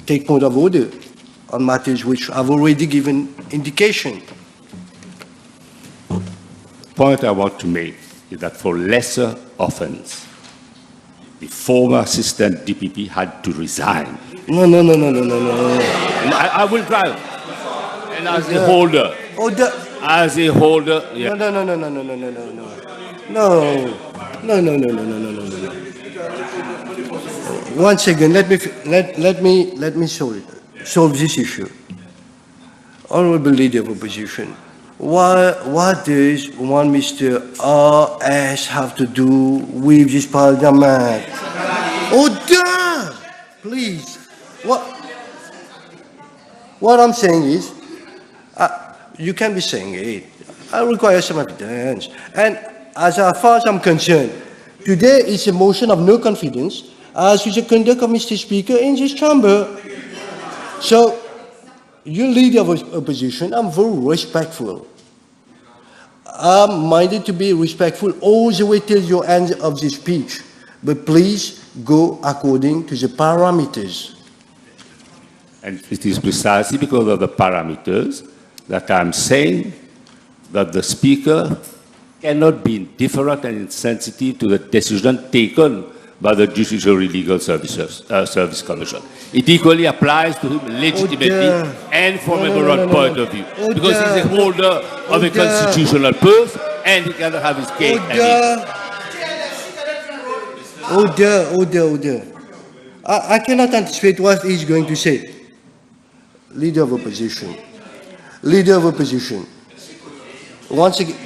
take point of order on matters which I've already given indication. Point I want to make is that for lesser offense, the former assistant DPP had to resign. No. And I will drive. And as a holder, yeah. No. Once again, let me solve this issue. Honorable Leader of Opposition, what does one Mr. R.S. have to do with this Parliament? Order! Please. What I'm saying is, you can be saying it. I require some evidence. And as far as I'm concerned, today is a motion of no confidence as to the conduct of Mr. Speaker in this chamber. So, you leader of opposition, I'm very respectful. I'm minded to be respectful all the way till your end of the speech. But please go according to the parameters. And it is precisely because of the parameters that I'm saying that the Speaker cannot be indifferent and insensitive to the decision taken by the Judiciary Legal Service Commission. It equally applies to him legitimately and from a moral point of view, because he's a holder of a constitutional post and he cannot have his cake and eat it. Order. I cannot anticipate what he's going to say. Leader of Opposition. Once again,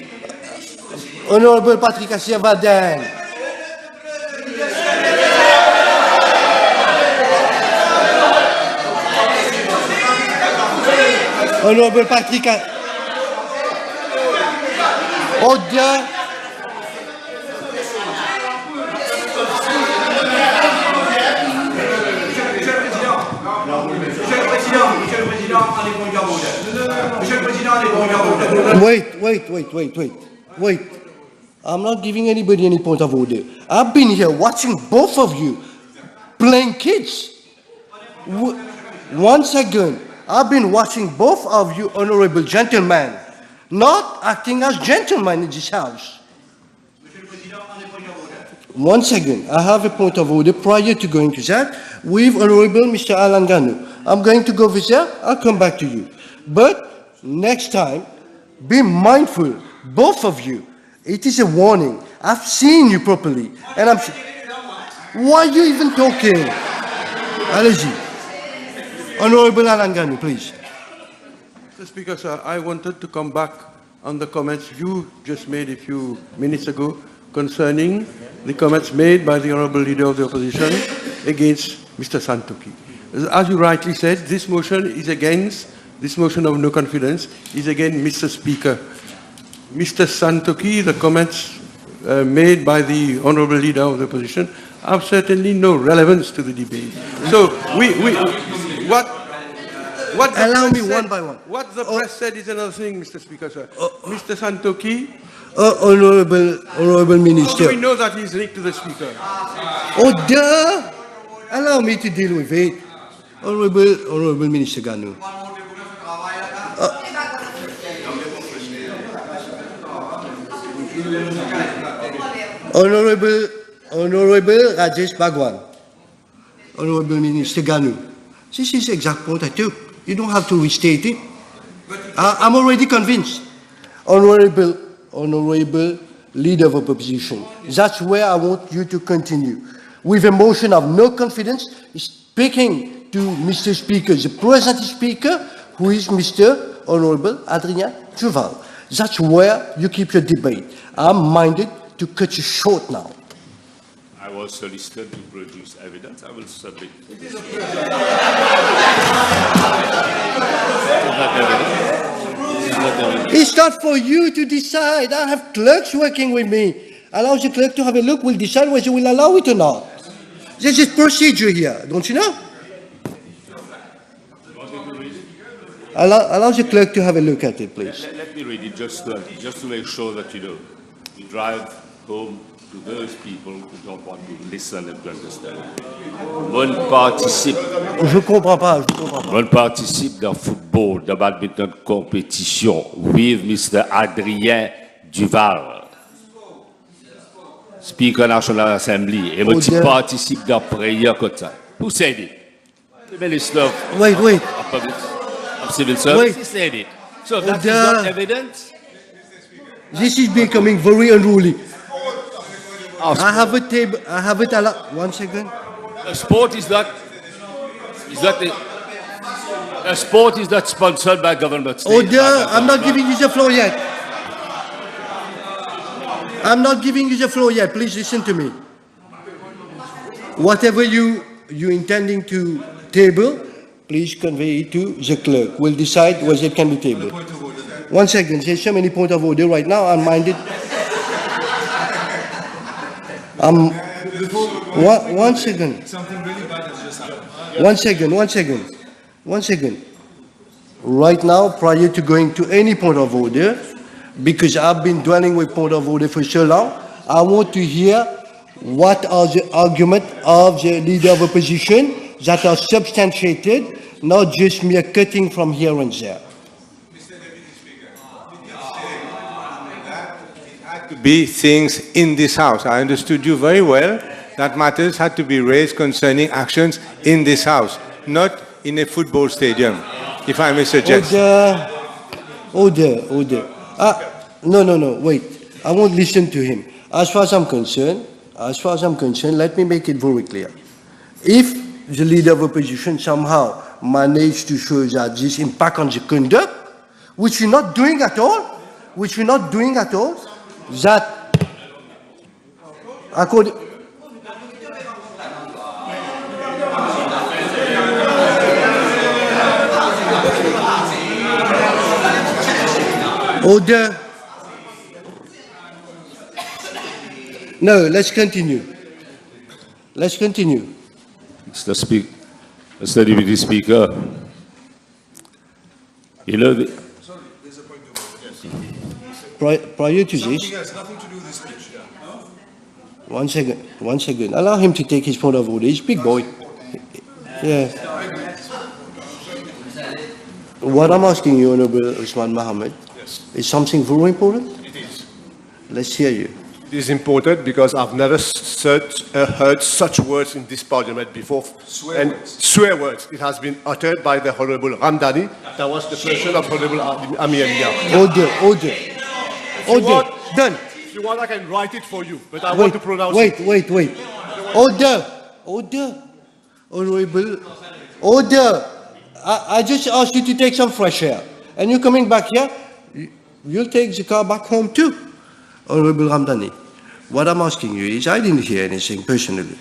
Honorable Patrick Vaden. Honorable Patrick. Order. Wait. I'm not giving anybody any point of order. I've been here watching both of you playing kids. Once again, I've been watching both of you, honorable gentlemen, not acting as gentlemen in this house. Once again, I have a point of order prior to going to that with Honorable Mr. Alangano. I'm going to go over there, I'll come back to you. But next time, be mindful, both of you. It is a warning. I've seen you properly. And why are you even talking? Allez-y. Honorable Alangano, please. Mr. Speaker, sir, I wanted to come back on the comments you just made a few minutes ago concerning the comments made by the Honourable Leader of the Opposition against Mr. Santoki. As you rightly said, this motion is against, this motion of no confidence is against Mr. Speaker. Mr. Santoki, the comments made by the Honourable Leader of the Opposition have certainly no relevance to the debate. So what allow me one by one. What the press said is another thing, Mr. Speaker, sir. Mr. Santoki, Honorable Minister. how do we know that he's linked to the Speaker? Order! Allow me to deal with it. Honorable Minister Ganu. Honorable Rajesh Bhagwan. Honorable Minister Ganu. This is the exact point I took. You don't have to restate it. I'm already convinced. Honorable Leader of Opposition. That's where I want you to continue. With a motion of no confidence, speaking to Mr. Speaker, the present Speaker, who is Mr. Honorable Adrien Duval. That's where you keep your debate. I'm minded to cut you short now. I was solicited to produce evidence. I will submit. It's not for you to decide. I have clerks working with me. Allow the clerk to have a look. We'll decide whether we'll allow it or not. There's a procedure here, don't you know? Allow the clerk to have a look at it, please. Let me read it just to make sure that you know. You drive home to those people who don't want to listen and to understand. One participe Je comprends pas, je comprends pas. On participe dans football, dans badminton compétition. With Mr. Adrien Duval, Speaker National Assembly. Et moi, Oh, tu Dieu. participes dans prière comme ça. Who said it? The Minister of Wait. Civil Service. Wait. He said it. So Oh, that is Dieu. not evidence. This is becoming very unruly. Our I have a table, I have it, 1 second. sport is not a sport is not sponsored by government. Oh state, dear, by I'm not government. giving you the floor yet. I'm not giving you the floor yet. Please listen to me. Whatever you intending to table, please convey it to the clerk. We'll decide whether it can be tabled. 1 second. There's so many points of order right now. I'm minded. One second. Something really bad has just happened. One second. Right now, prior to going to any point of order, because I've been dwelling with point of order for so long, I want to hear what are the arguments of the leader of opposition that are substantiated, not just mere cutting from here and there. Mr. Deputy Speaker, did you say that it had to be things in this House? I understood you very well that matters had to be raised concerning actions in this House, not in a football stadium, if I may suggest. Order. No, wait. I won't listen to him. As far as I'm concerned, let me make it very clear. If the leader of opposition somehow managed to show that this impact on the conduct, which we're not doing at all, that according... Order. No, let's continue. Mr. Deputy Speaker, you know, Prior to this, Something has nothing to do with this speech. No? 1 second. Allow him to take his point of order. He's a big boy. Yeah. What I'm asking you, Honorable Usman Mohammed, is something very important. It is. Let's hear you. It is important because I've never heard such words in this parliament before. Swear words. It has been uttered by the Honorable Ramdani. That was the person of Honorable Ami Elia. Order. Done. If you want, I can write it for you, but I want to pronounce it. Wait. Order. Honorable. Order. I just asked you to take some fresh air. And you're coming back here, you'll take the car back home too. Honorable Ramdani, what I'm asking you is, I didn't hear anything personally.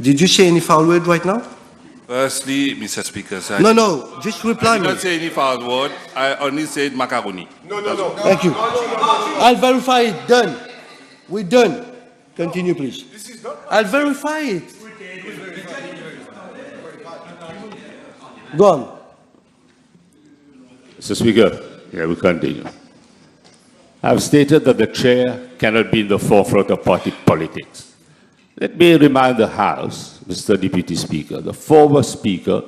Did you say any foul word right now? Firstly, Mr. Speaker, sir, No, just reply I did me. not say any foul word. I only said macaroni. No. Thank you. I'll verify it. Done. We're done. Continue, please. I'll verify it. Go on. Mr. Speaker, we continue. I've stated that the chair cannot be in the forefront of party politics. Let me remind the House, Mr. Deputy Speaker, the former Speaker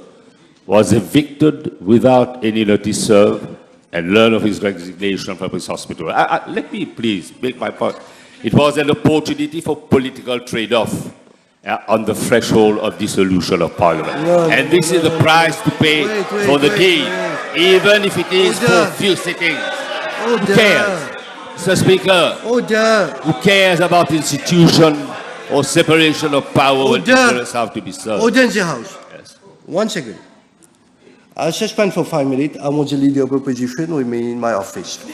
was evicted without any notice served and learned of his resignation from his hospital. Let me please make my point. It was an opportunity for political trade-off on the threshold of dissolution of Parliament. And this is the price to pay for the gain, even if it is for a few sittings. Who cares? Mr. Speaker, who cares about institution or separation of power when interests have to be served? Order in the House. Yes. 1 second. I'll suspend for 5 minutes. I want the leader of opposition with me in my office.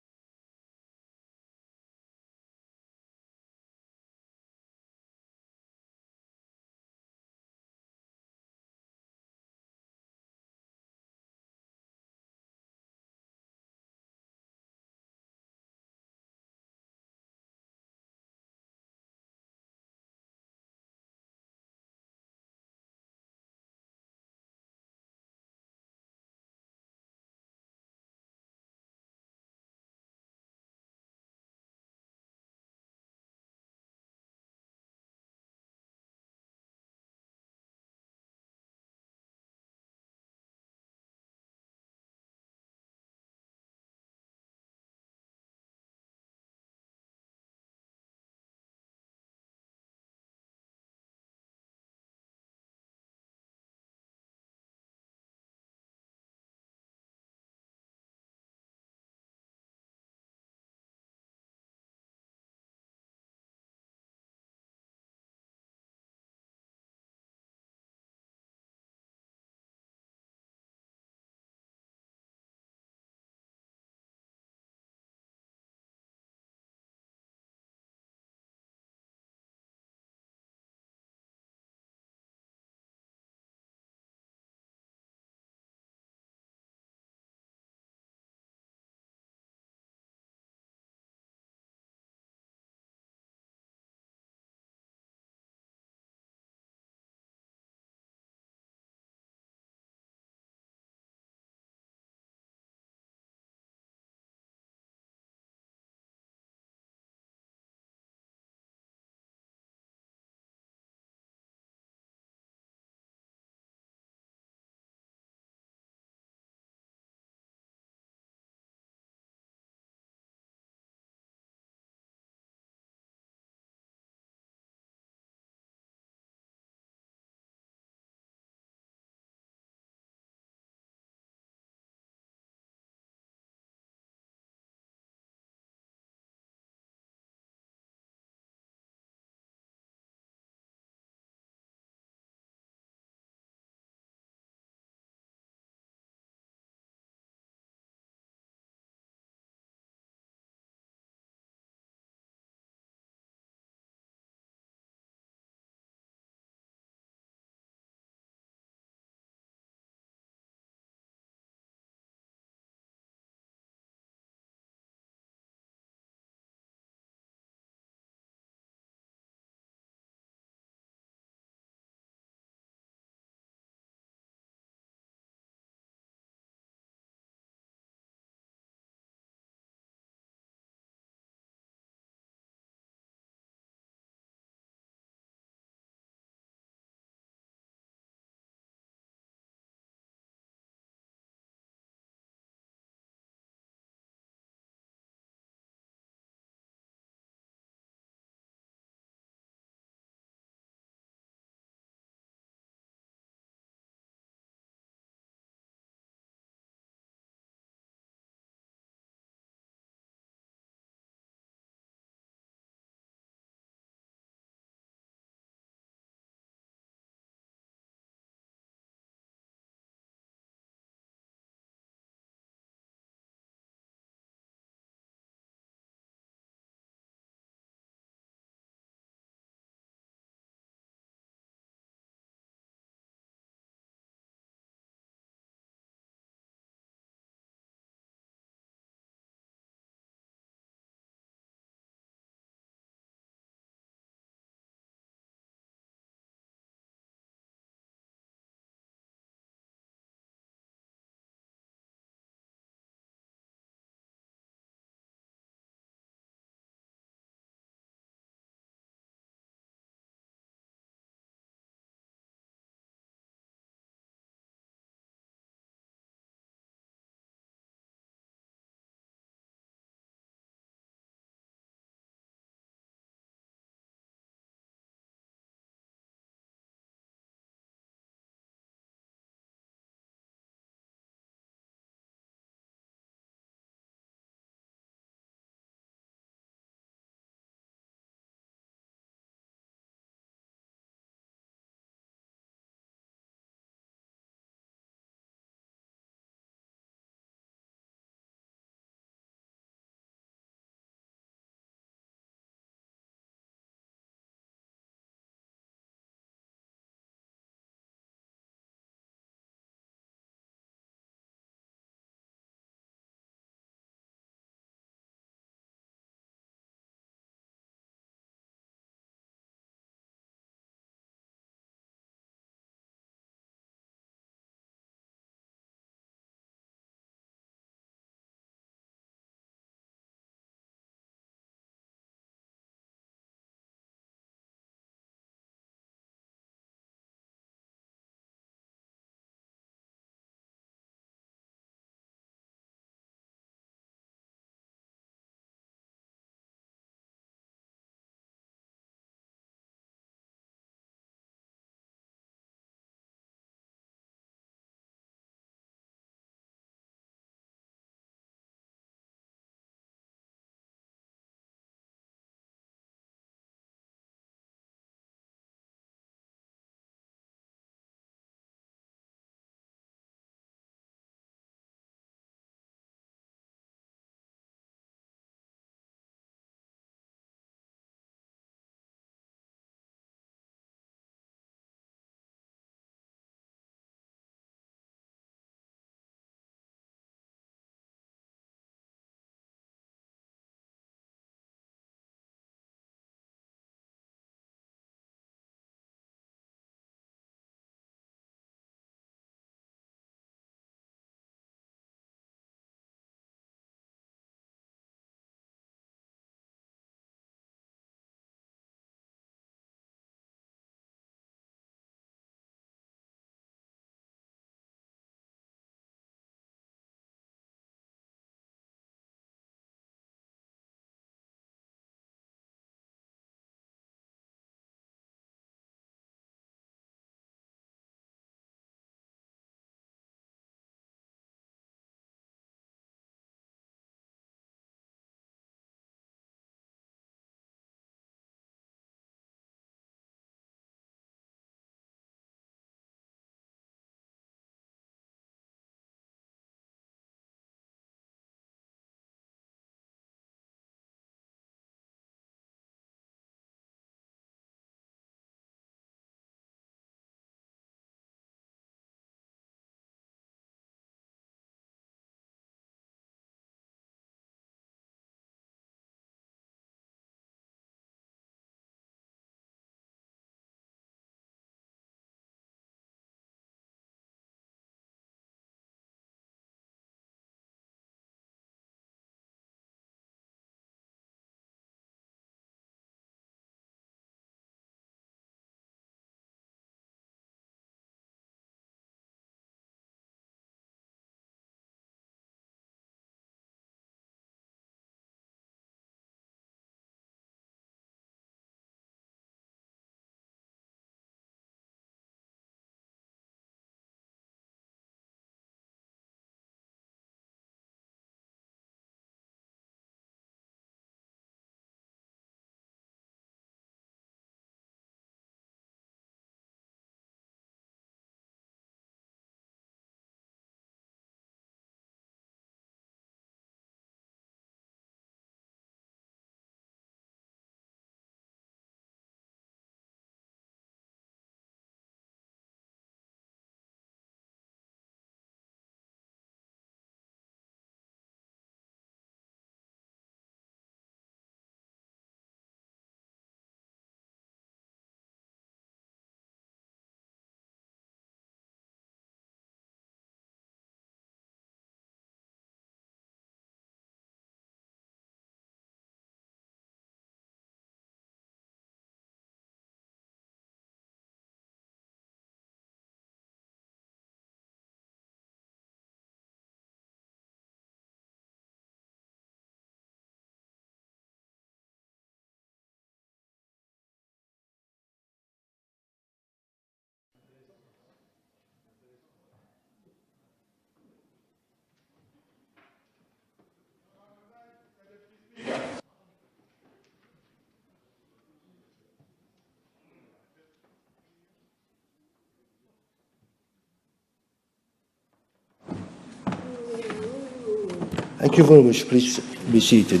Thank you very much. Please be seated.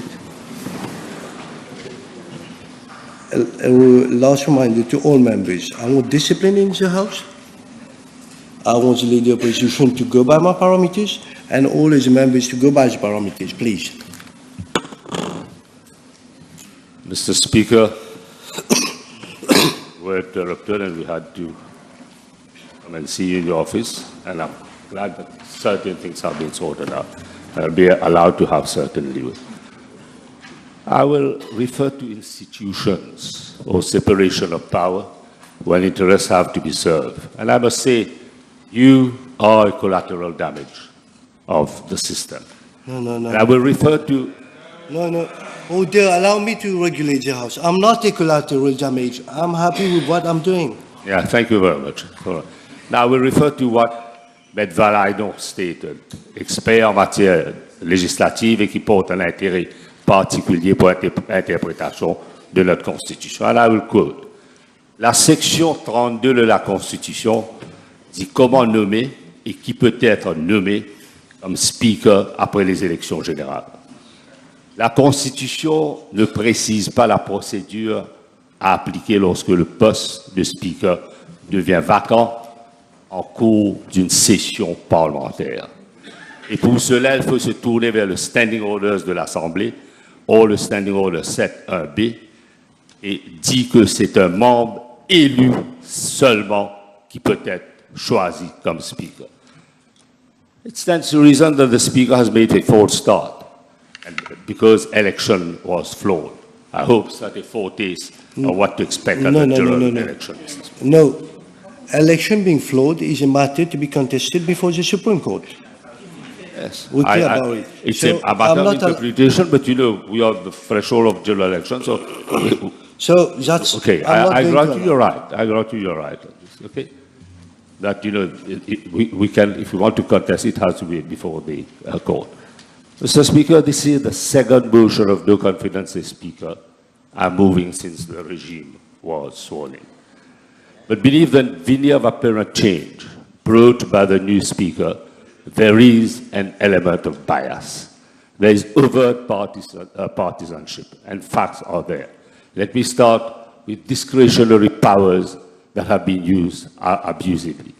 Last reminder to all members, I want discipline in the House. I want the leader of the opposition to go by my parameters and all the members to go by the parameters, please. Mr. Speaker, we were interrupted and we had to come and see you in the office, and I'm glad that certain things have been sorted out. I'll be allowed to have certain leeway. I will refer to institutions or separation of power when interests have to be served. And I must say, you are a collateral damage of the system. No. And I will refer to... No. Oh dear, allow me to regulate the House. I'm not a collateral damage. I'm happy with what I'm doing. Yeah, thank you very much. All right. Now, I will refer to what Maître Valaidon stated, expert en matière législative et qui porte un intérêt particulier pour l'interprétation de notre Constitution. And I will quote, la section 32 de la Constitution dit comment nommer et qui peut être nommé comme Speaker après les élections générales. La Constitution ne précise pas la procédure à appliquer lorsque le poste de Speaker devient vacant en cours d'une session parlementaire. Et pour cela, il faut se tourner vers le Standing Orders de l'Assemblée, ou le Standing Order 7.1b, et dit que c'est un membre élu seulement qui peut être choisi comme Speaker. It stands to reason that the Speaker has made a false start, and because election was flawed. I hope that a foretaste of what to expect at the general election. No. Election being flawed is a matter to be contested before the Supreme Court. Yes. We care about it. It's So a matter I'm of not interpretation, but you know, we are at the threshold of general election, so... So that's... Okay, I grant you your right. I grant you your right. Okay? That, you know, we can, if we want to contest, it has to be before the court. Mr. Speaker, this is the second motion of no confidence in Speaker I'm moving since the regime was sworn in. But beneath the veneer of apparent change brought by the new Speaker, there is an element of bias. There is overt partisanship, and facts are there. Let me start with discretionary powers that have been used abusively.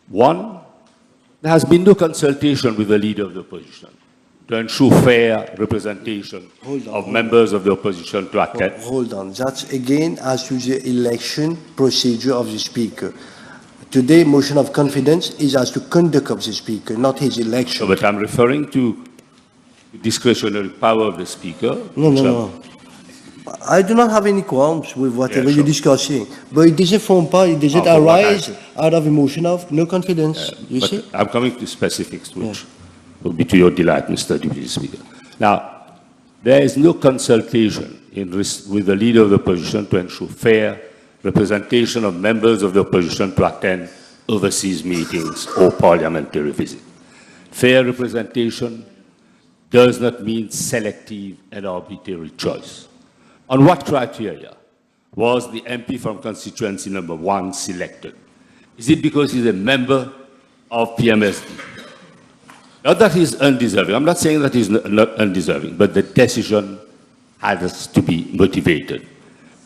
One, there has been no consultation with the leader of the opposition to ensure fair representation of members of the opposition to attend. Hold on. That's again as to the election procedure of the Speaker. Today, motion of confidence is as to conduct of the Speaker, not his election. But I'm referring to discretionary power of the Speaker. No. I do not have any qualms with whatever Yeah, you're sure. discussing, but it doesn't form part, it doesn't Oh, but arise out of a motion of no confidence. You But see? I'm coming to specifics, which will be to your delight, Mr. Deputy Speaker. Now, there is no consultation with the leader of the opposition to ensure fair representation of members of the opposition to attend overseas meetings or parliamentary visits. Fair representation does not mean selective and arbitrary choice. On what criteria was the MP from constituency number 1 selected? Is it because he's a member of PMSD? Not that he's undeserving. I'm not saying that he's not undeserving, but the decision has to be motivated.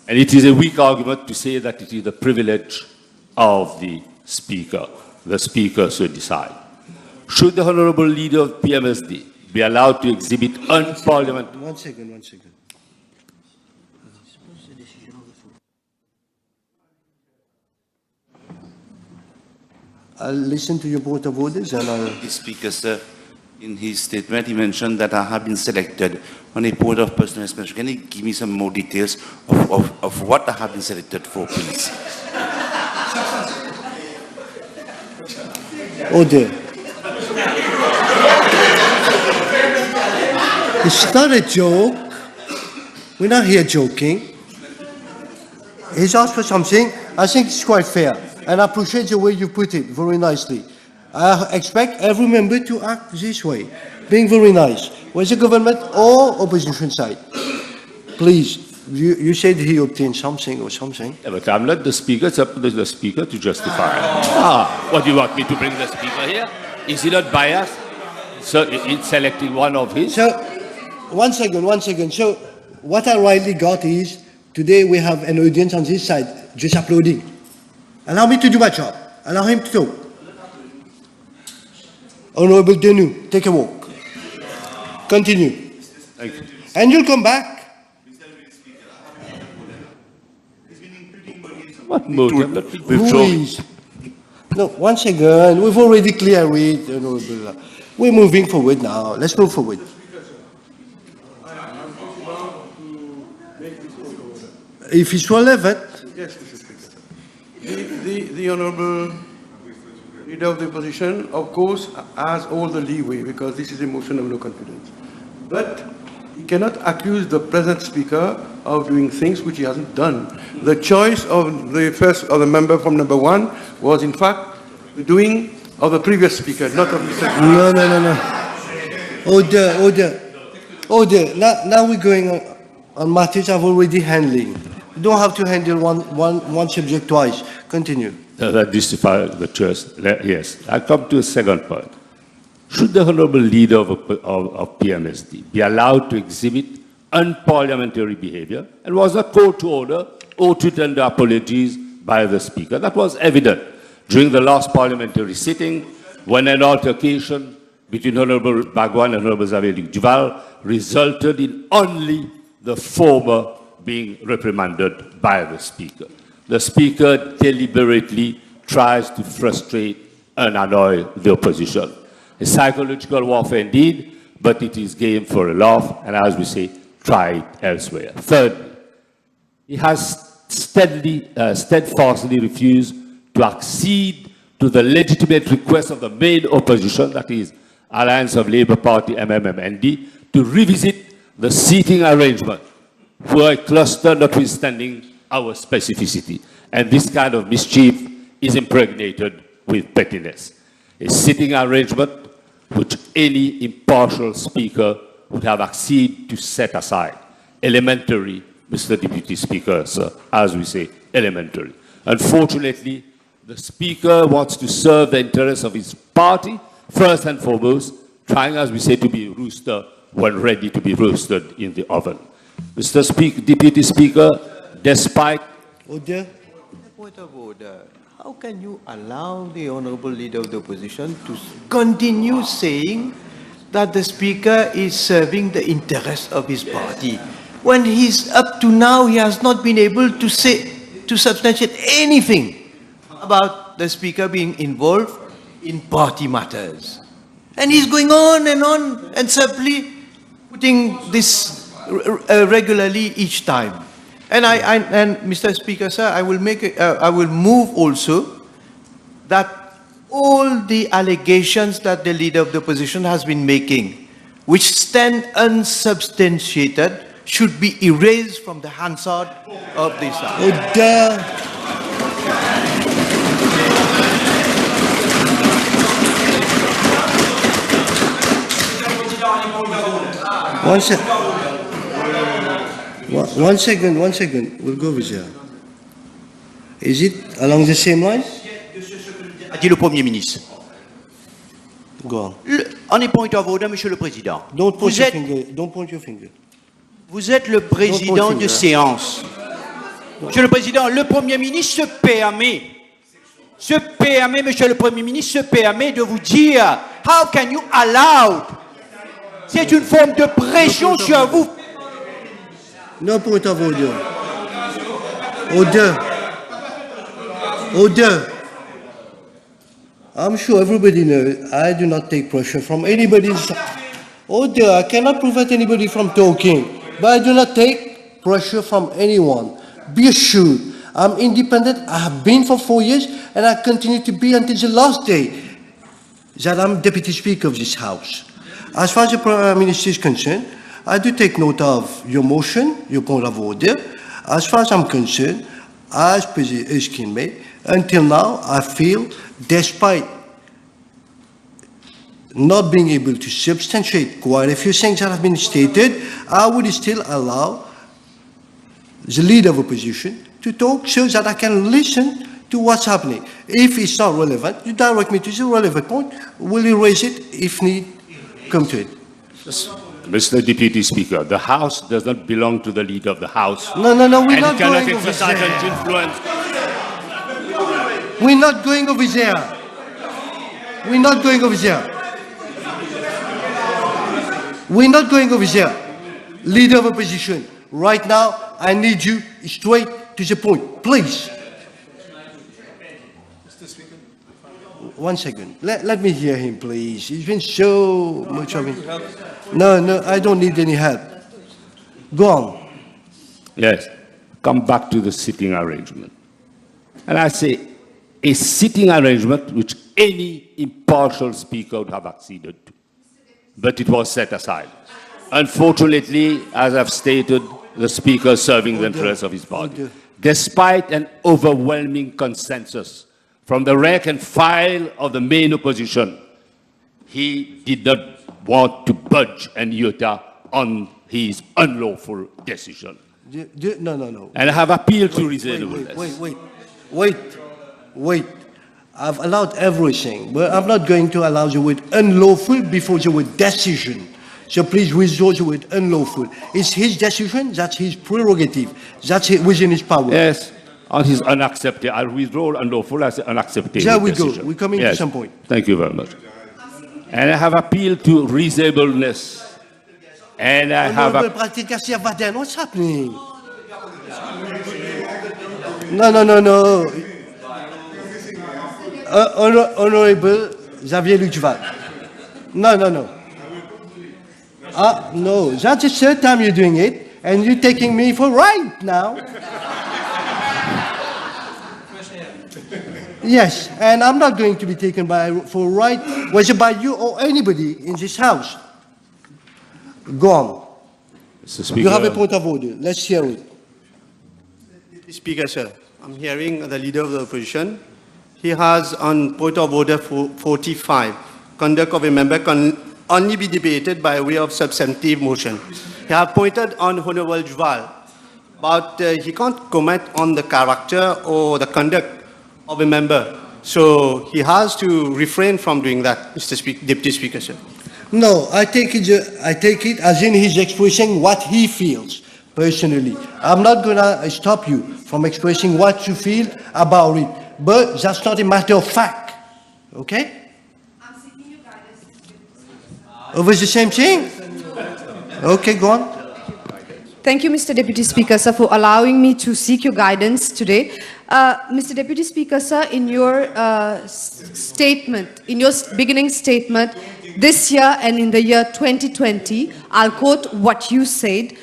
And it is a weak argument to say that it is the privilege of the Speaker should decide. Should the Honorable Leader of PMSD be allowed to exhibit unparliamentary... One second. I'll listen to your point of orders and I'll... The Speaker, sir, in his statement, he mentioned that I have been selected on a board of personal expenditure. Can you give me some more details of what I have been selected for, please? Oh dear. It's not a joke. We're not here joking. He's asked for something. I think it's quite fair. And I appreciate the way you put it very nicely. I expect every member to act this way, being very nice, whether government or opposition side. Please, you said he obtained something or something. Yeah, but I'm not the Speaker. It's up to the Speaker to justify. What do you want me to bring the Speaker here? Is he not biased? So in selecting one of his, So, one second. So, what I rightly got is, today we have an audience on this side, just applauding. Allow me to do my job. Allow him to talk. Honorable Denu, take a walk. Continue. thank you. And you'll come back. What motive? Let me Who withdraw. is? No, one second. We've already cleared it, Honorable. We're moving forward now. Let's move forward. If it's relevant, Yes, Mr. Speaker. The Honourable Leader of the Opposition, of course, has all the leeway because this is a motion of no confidence. But he cannot accuse the present Speaker of doing things which he hasn't done. The choice of the member from number 1 was in fact the doing of the previous Speaker, not of Mr. no. Order. Now we're going on matters I've already handling. You don't have to handle one subject twice. Continue. That justifies the choice. Yes. I come to a second point. Should the Honourable Leader of PMSD be allowed to exhibit unparliamentary behaviour and was not called to order or to tender apologies by the Speaker? That was evident during the last parliamentary sitting when an altercation between Honourable Bagwan and Honourable Xavier Duval resulted in only the former being reprimanded by the Speaker. The Speaker deliberately tries to frustrate and annoy the opposition. A psychological warfare indeed, but it is game for a laugh, and as we say, try it elsewhere. Thirdly, he has steadfastly refused to accede to the legitimate request of the main opposition, that is, Alliance of Labour Party, MMMND, to revisit the seating arrangement for a cluster notwithstanding our specificity. And this kind of mischief is impregnated with pettiness. A sitting arrangement which any impartial speaker would have acceded to set aside. Elementary, Mr. Deputy Speaker, sir, as we say, elementary. Unfortunately, the Speaker wants to serve the interests of his party, first and foremost, trying, as we say, to be a rooster when ready to be roasted in the oven. Mr. Deputy Speaker, despite... Order. Point of order. How can you allow the Honourable Leader of the Opposition to continue saying that the Speaker is serving the interests of his party, when he's up to now he has not been able to substantiate anything about the Speaker being involved in party matters? And he's going on and simply putting this regularly each time. And Mr. Speaker, sir, I will move also that all the allegations that the Leader of the Opposition has been making, which stand unsubstantiated, should be erased from the Hansard of this House. Order. One second. We'll go over there. Is it along the same line? A dit le Premier ministre. Go on. On est point of order, Monsieur le Président. Don't point your finger. Vous êtes le président de séance. Monsieur le Président, le Premier ministre se permet, Monsieur le Premier ministre, se permet de vous dire, how can you allow? C'est une forme de pression sur vous. No point of order. Order. I'm sure everybody knows I do not take pressure from anybody's. Order. I cannot prevent anybody from talking, but I do not take pressure from anyone. Be assured, I'm independent. I have been for 4 years, and I continue to be until the last day that I'm Deputy Speaker of this House. As far as the Prime Minister is concerned, I do take note of your motion, your point of order. As far as I'm concerned, as President Erskine made, until now, I feel, despite not being able to substantiate quite a few things that have been stated, I would still allow the Leader of Opposition to talk so that I can listen to what's happening. If it's not relevant, you direct me to the relevant point, we'll erase it if need. come to it. Mr. Deputy Speaker, the House does not belong to the leader of the House. No, we're And not it cannot going over exercise there. its influence. We're not going over there. We're not going over there. We're not going over there. Leader of opposition, right now, I need you straight to the point, please. One second. Let me hear him, please. He's been so much of it. No, I don't need any help. Go on. Yes, come back to the sitting arrangement. And I say, a sitting arrangement which any impartial speaker would have acceded to. But it was set aside. Unfortunately, as I've stated, the speaker serving the interests of his party. Despite an overwhelming consensus from the rank and file of the main opposition, he did not want to budge an iota on his unlawful decision. No. And I have appealed to reasonableness. Wait. I've allowed everything, but I'm not going to allow the word unlawful before the word decision. So please withdraw the word unlawful. It's his decision, that's his prerogative, that's within his power. Yes, on his unacceptable. I'll withdraw unlawful as unacceptable There we decision. go. We're coming to some point. Thank you very much. And I have appealed to reasonableness. And I have... Honorable Pratikasya Vaden, what's happening? No. Honorable Xavier Luchval. No. No, that's the third time you're doing it, and you're taking me for right now. Yes, and I'm not going to be taken for right, whether by you or anybody in this house. Go on. Mr. Speaker, You have a point of order. Let's hear it. Speaker, sir, I'm hearing the leader of the opposition. He has on point of order 45, conduct of a member can only be debated by way of substantive motion. He has pointed on Honorable Jval, but he can't comment on the character or the conduct of a member. So he has to refrain from doing that, Mr. Deputy Speaker, sir. No, I take it as in he's expressing what he feels personally. I'm not gonna stop you from expressing what you feel about it, but that's not a matter of fact, okay? I'm seeking your guidance. Over the same thing? Okay, go on. Thank you, Mr. Deputy Speaker, sir, for allowing me to seek your guidance today. Mr. Deputy Speaker, sir, in your statement, in your beginning statement, this year and in the year 2020, I'll quote what you said.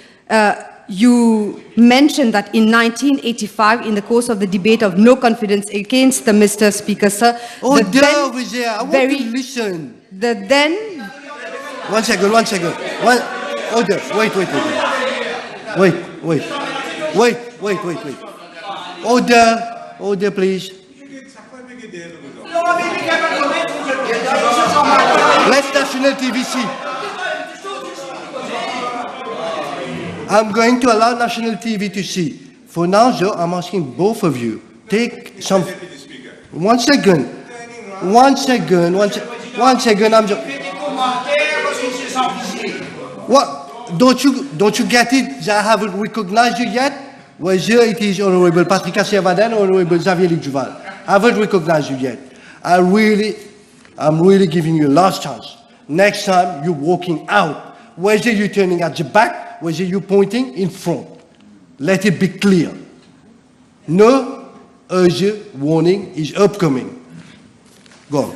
You mentioned that in 1985, in the course of the debate of no confidence against the Mr. Speaker, sir, Oh, the there, then over there. I want very- to listen. the then One second. Order. Wait. Order, please. Let National TV see. I'm going to allow National TV to see. For now, though, I'm asking both of you, take some... One second, I'm just... What? Don't you get it that I haven't recognized you yet? Whether it is Honorable Patrick Vaden or Honorable Xavier Duval. I haven't recognized you yet. I'm really giving you a last chance. Next time, you're walking out. Whether you're turning at the back, whether you're pointing in front. Let it be clear. No urgent warning is upcoming. Go on.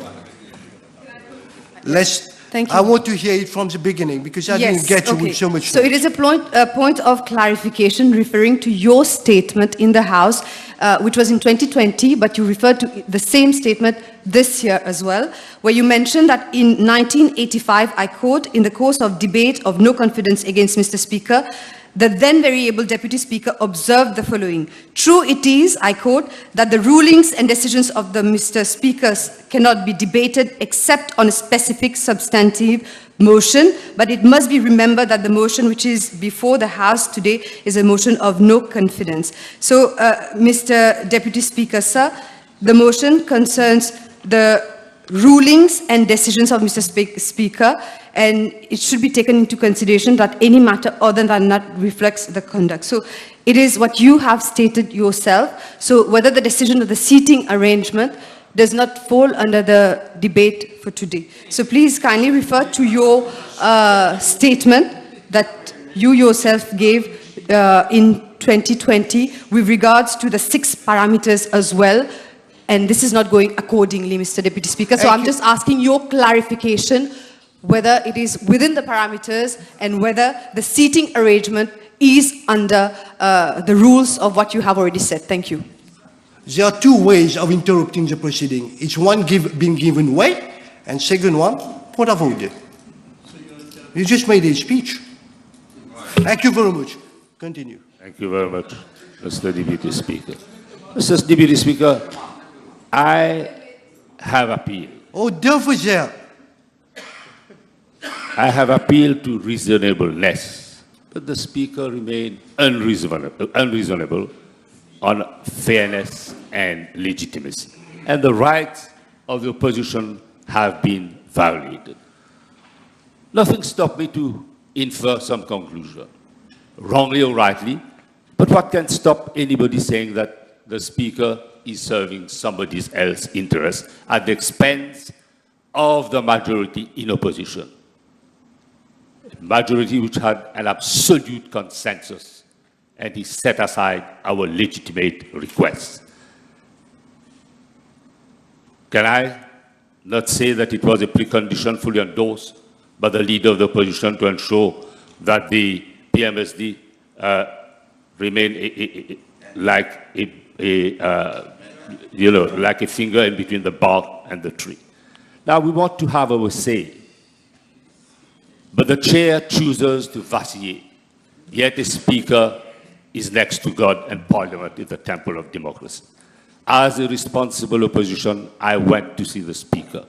Thank you. I want to hear it from the beginning because I didn't get you with so much. So it is a point of clarification referring to your statement in the House, which was in 2020, but you referred to the same statement this year as well, where you mentioned that in 1985, I quote, in the course of debate of no confidence against Mr. Speaker, the then very able Deputy Speaker observed the following. True it is, I quote, that the rulings and decisions of the Mr. Speakers cannot be debated except on a specific substantive motion, but it must be remembered that the motion which is before the House today is a motion of no confidence. So, Mr. Deputy Speaker, sir, the motion concerns the rulings and decisions of Mr. Speaker, and it should be taken into consideration that any matter other than that reflects the conduct. So it is what you have stated yourself. So whether the decision of the seating arrangement does not fall under the debate for today. So please kindly refer to your statement that you yourself gave in 2020 with regards to the 6 parameters as well. And this is not going accordingly, Mr. Deputy Speaker. So I'm just asking your clarification whether it is within the parameters and whether the seating arrangement is under the rules of what you have already said. Thank you. There are 2 ways of interrupting the proceeding. It's one being given way, and second one, point of order. You just made a speech. Thank you very much. Continue. Thank you very much, Mr. Deputy Speaker. Mr. Deputy Speaker, I have appealed. Oh, there. I have appealed to reasonableness, but the Speaker remained unreasonable on fairness and legitimacy. And the rights of the opposition have been violated. Nothing stopped me to infer some conclusion, wrongly or rightly, but what can stop anybody saying that the Speaker is serving somebody else's interest at the expense of the majority in opposition? A majority which had an absolute consensus, and he set aside our legitimate requests. Can I not say that it was a precondition fully endorsed by the leader of the opposition to ensure that the PMSD remain like a finger in between the bark and the tree? Now we want to have our say, but the chair chooses to vacillate, yet the Speaker is next to God, and Parliament is the temple of democracy. As a responsible opposition, I went to see the Speaker,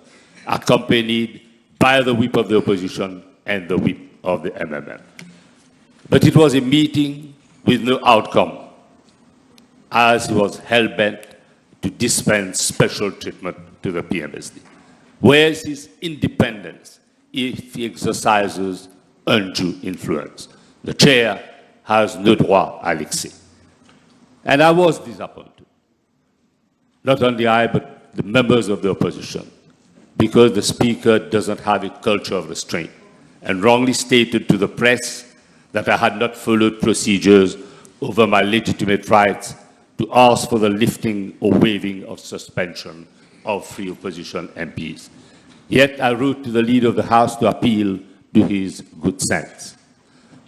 accompanied by the whip of the opposition and the whip of the MMM. But it was a meeting with no outcome, as he was hell-bent to dispense special treatment to the PMSD. Where is his independence if he exercises undue influence? The chair has no droit à l'excès. And I was disappointed. Not only I, but the members of the opposition, because the Speaker doesn't have a culture of restraint and wrongly stated to the press that I had not followed procedures over my legitimate rights to ask for the lifting or waiving of suspension of free opposition MPs. Yet I wrote to the leader of the House to appeal to his good sense.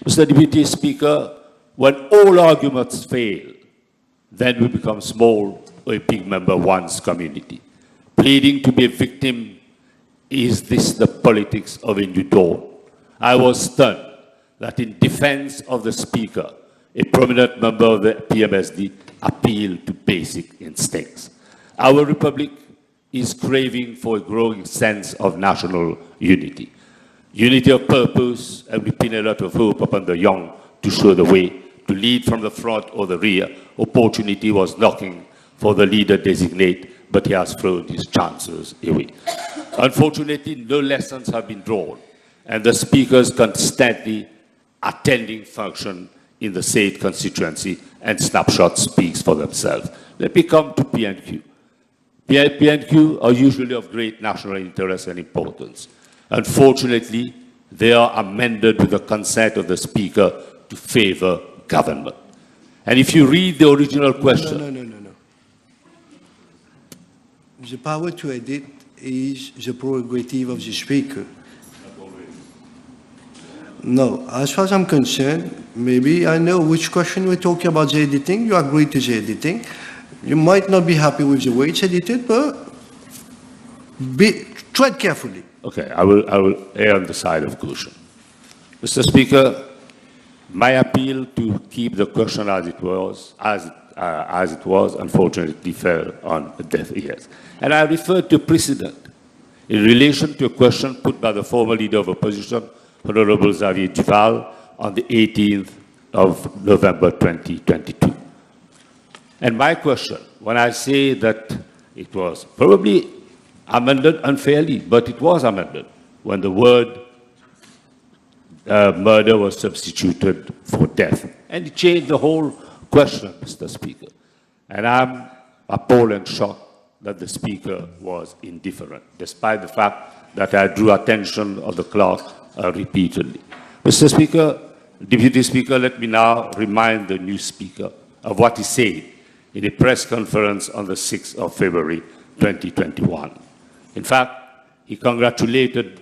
Mr. Deputy Speaker, when all arguments fail, then we become small or a big member of one's community. Pleading to be a victim, is this the politics of a new dawn? I was stunned that in defense of the Speaker, a prominent member of the PMSD appealed to basic instincts. Our republic is craving for a growing sense of national unity. Unity of purpose, and we pin a lot of hope upon the young to show the way, to lead from the front or the rear. Opportunity was knocking for the leader designate, but he has thrown his chances away. Unfortunately, no lessons have been drawn, and the Speaker's constantly attending function in the said constituency, and snapshots speaks for themselves. Let me come to P&Q. P&Q are usually of great national interest and importance. Unfortunately, they are amended with the consent of the Speaker to favor government. And if you read the original question... No. The power to edit is the prerogative of the Speaker. No, as far as I'm concerned, maybe I know which question we're talking about the editing. You agree to the editing. You might not be happy with the way it's edited, but tread carefully. Okay, I will err on the side of caution. Mr. Speaker, my appeal to keep the question as it was, unfortunately fell on deaf ears. And I refer to precedent in relation to a question put by the former leader of opposition, Honorable Xavier Duval, on the 18th of November 2022. And my question, when I say that it was probably amended unfairly, but it was amended when the word murder was substituted for death. And it changed the whole question, Mr. Speaker. And I'm appalled and shocked that the Speaker was indifferent, despite the fact that I drew attention of the clerk repeatedly. Mr. Speaker, Deputy Speaker, let me now remind the new Speaker of what he said in a press conference on the 6th of February 2021. In fact, he congratulated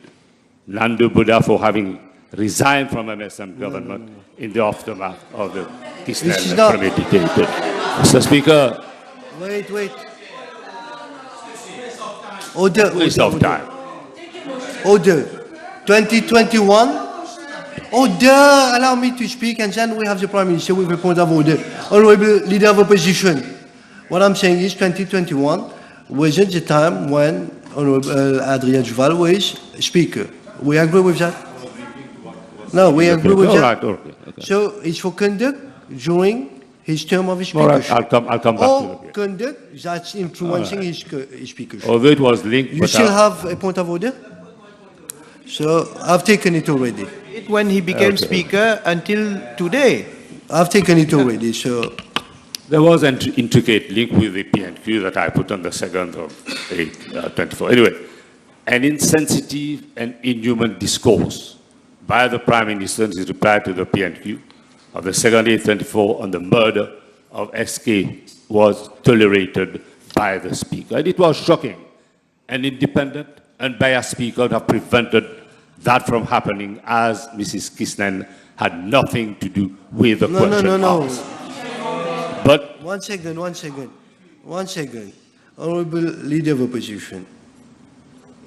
Nando Buddha for having resigned from MSM government in the aftermath of the Kisnel premeditated. Mr. Speaker. Wait. Order. Waste of time. Order. 2021. Order. Allow me to speak, and then we have the Prime Minister with a point of order. Honorable Leader of Opposition. What I'm saying is 2021 wasn't the time when Honorable Adrien Duval was Speaker. We agree with that? No, we agree with that. Okay. So it's for conduct during his term of his All right, speakership. I'll come back to Or conduct that's influencing his speakership. Although it was linked, You but still have a point of order? So I've taken it already. When he became Speaker until today. I've taken it already, so... there was an intricate link with the PNQ that I put on the 2nd of 24. Anyway, an insensitive and inhuman discourse by the Prime Minister in his reply to the PNQ of the 2nd 824 on the murder of SK was tolerated by the Speaker. And it was shocking. An independent, unbiased Speaker would have prevented that from happening, as Mrs. Kisnen had nothing to do with the question asked. But One second. Honorable Leader of Opposition,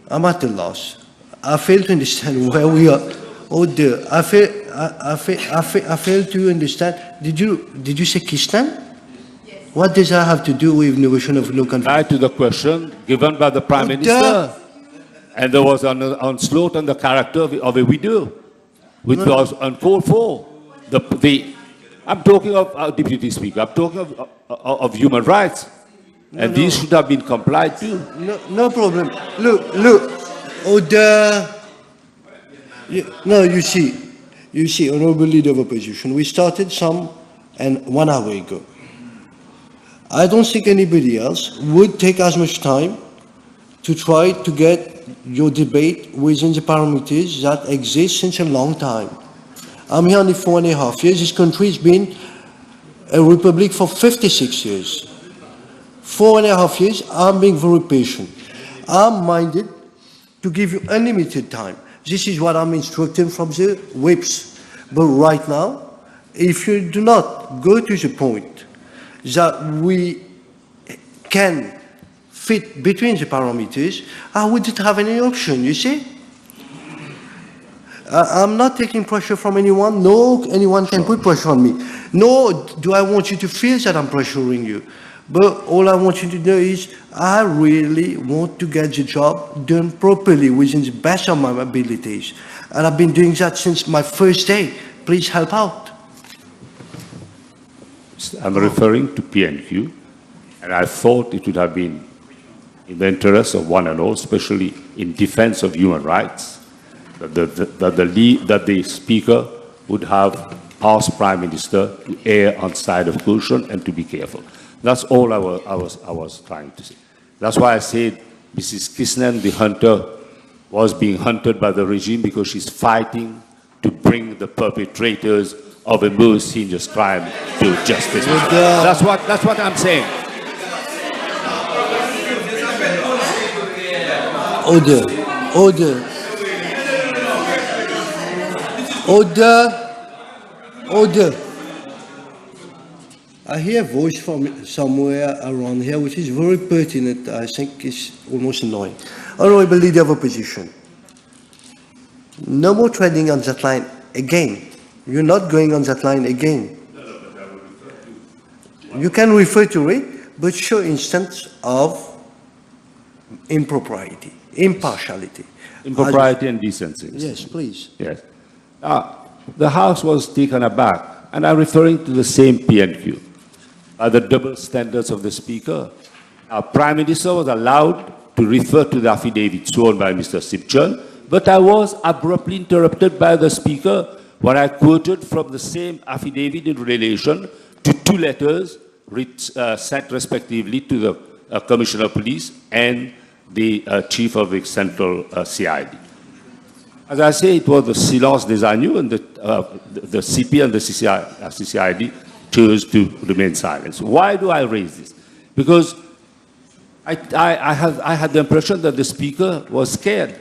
I'm at a loss. I fail to understand where we are. Order. I fail to understand. Did you say Kistan? Yes. What does that have to do with notion of no conflict? right to the question given by the Prime Minister. And there was an onslaught on the character of a widow, which was uncalled for. I'm talking of, Deputy Speaker, I'm talking of human rights. And these should have been complied to. No problem. Look. Order. You see, Honorable Leader of Opposition, we started some and 1 hour ago. I don't think anybody else would take as much time to try to get your debate within the parameters that exist since a long time. I'm here only 4.5 years. This country has been a republic for 56 years. 4.5 years, I'm being very patient. I'm minded to give you unlimited time. This is what I'm instructing from the whips. But right now, if you do not go to the point that we can fit between the parameters, I wouldn't have any option, you see? I'm not taking pressure from anyone. No, anyone can put pressure on me. Nor do I want you to feel that I'm pressuring you. But all I want you to know is I really want to get the job done properly within the best of my abilities. And I've been doing that since my first day. Please help out. I'm referring to PNQ, and I thought it would have been in the interest of one and all, especially in defense of human rights, that the Speaker would have asked Prime Minister to err on the side of caution and to be careful. That's all I was trying to say. That's why I said Mrs. Kisnen, the hunter, was being hunted by the regime because she's fighting to bring the perpetrators of a most heinous crime to justice. That's what I'm saying. Order. I hear a voice from somewhere around here which is very pertinent. I think it's almost annoying. Honorable Leader of Opposition, no more treading on that line again. You're not going on that line again. You can refer to it, but show instance of impropriety, impartiality. Impropriety and decency. Yes, please. Yes. The House was taken aback, and I'm referring to the same PNQ, by the double standards of the Speaker. Our Prime Minister was allowed to refer to the affidavit sworn by Mr. Sipchon, but I was abruptly interrupted by the Speaker when I quoted from the same affidavit in relation to two letters sent respectively to the Commissioner of Police and the Chief of the Central CID. As I say, it was the silence des agneaux, and the CP and the CCID chose to remain silent. Why do I raise this? Because I had the impression that the Speaker was scared.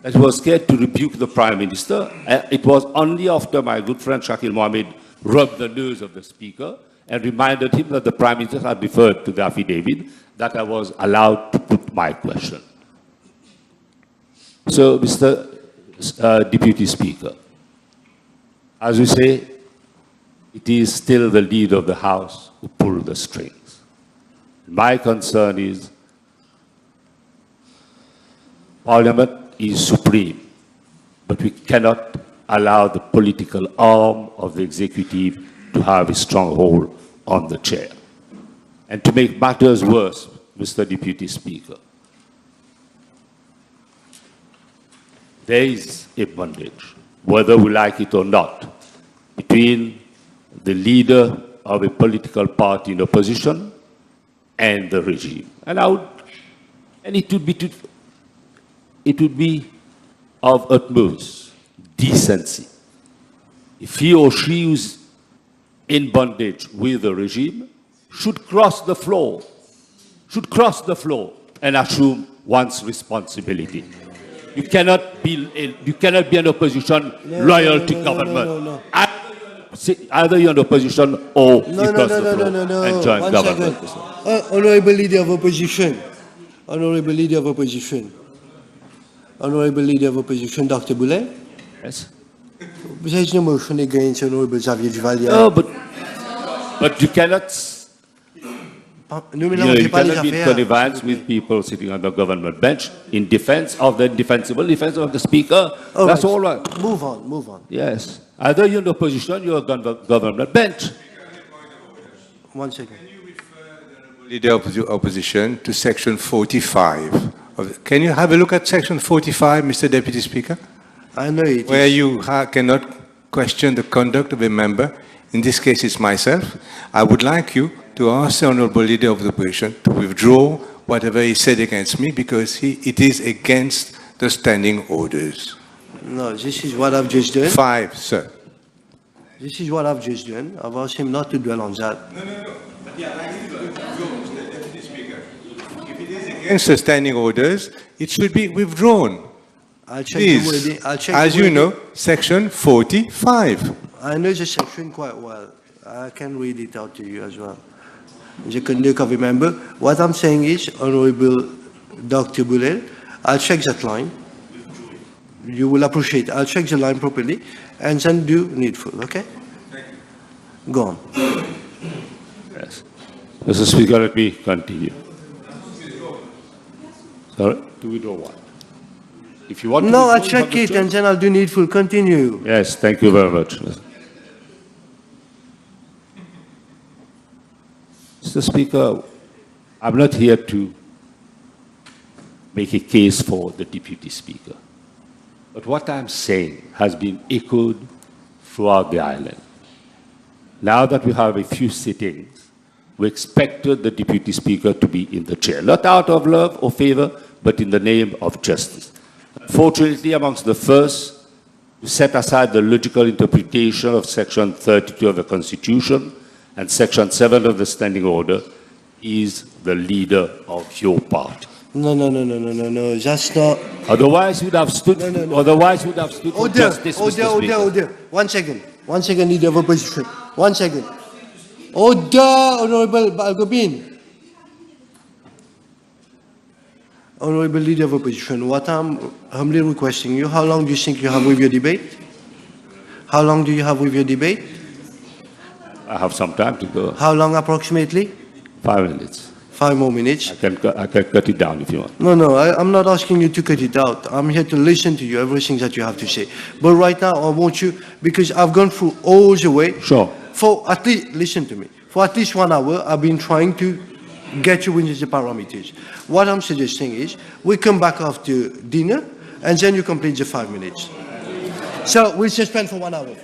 That he was scared to rebuke the Prime Minister. It was only after my good friend Shakil Mohammed rubbed the nose of the Speaker and reminded him that the Prime Minister had referred to the affidavit that I was allowed to put my question. So, Mr. Deputy Speaker, as you say, it is still the leader of the House who pulled the strings. My concern is Parliament is supreme, but we cannot allow the political arm of the executive to have a stronghold on the chair. And to make matters worse, Mr. Deputy Speaker, there is a bondage, whether we like it or not, between the leader of a political party in opposition and the regime. And it would be of utmost decency if he or she is in bondage with the regime should cross the floor and assume one's responsibility. You cannot be an opposition loyal to government. Either you're in opposition or you cross the floor and join government. Honorable Leader of Opposition. Honorable Leader of Opposition. Honorable Leader of Opposition, Dr. Boulet. Yes. There's no motion against Honorable Xavier Duvalier. No, but you cannot. You cannot be in connivance with people sitting on the government bench in defense of the indefensible, defense of the Speaker. That's all right. Move on. Yes. Either you're in opposition, you're on the government bench. 1 second. Can you refer the Leader of the Opposition to Section 45? Can you have a look at Section 45, Mr. Deputy Speaker? I know it. Where you cannot question the conduct of a member. In this case, it's myself. I would like you to ask the Honourable Leader of the Opposition to withdraw whatever he said against me, because it is against the standing orders. No, this is what I've just done. 5, sir. This is what I've just done. I've asked him not to dwell on that. No. But yeah, I need to withdraw, Mr. Deputy Speaker. If it is against the standing orders, it should be withdrawn. I'll check Please. the wording. I'll check As the you wording. know, Section 45. I know the section quite well. I can read it out to you as well. The conduct of a member. What I'm saying is, Honorable Dr. Boulel, I'll check that line. You will appreciate. I'll check the line properly and then do needful, okay? Go on. Yes. Mr. Speaker, let me continue. Sorry? Do we do what? If you want to No, I'll withdraw, you check have it the and then I'll do needful. Continue. Yes, thank you very much. Mr. Speaker, I'm not here to make a case for the Deputy Speaker. But what I'm saying has been echoed throughout the island. Now that we have a few sittings, we expected the Deputy Speaker to be in the chair, not out of love or favor, but in the name of justice. Unfortunately, amongst the first to set aside the logical interpretation of Section 32 of the Constitution and Section 7 of the Standing Order is the leader of your party. No. That's not. Otherwise, would have stood. Otherwise, would have stood for justice, Mr. Speaker. Order. 1 second. 1 second, Leader of Opposition. 1 second. Order, Honorable Balgobin. Honorable Leader of Opposition, what I'm humbly requesting you, how long do you think you have with your debate? How long do you have with your debate? I have some time to go. How long approximately? 5 minutes. 5 more minutes. I can cut it down if you want. No, I'm not asking you to cut it out. I'm here to listen to you, everything that you have to say. But right now, I want you, because I've gone through all the way. Sure. For at least, listen to me, for at least 1 hour, I've been trying to get you within the parameters. What I'm suggesting is we come back after dinner and then you complete the 5 minutes. So we'll suspend for 1 hour.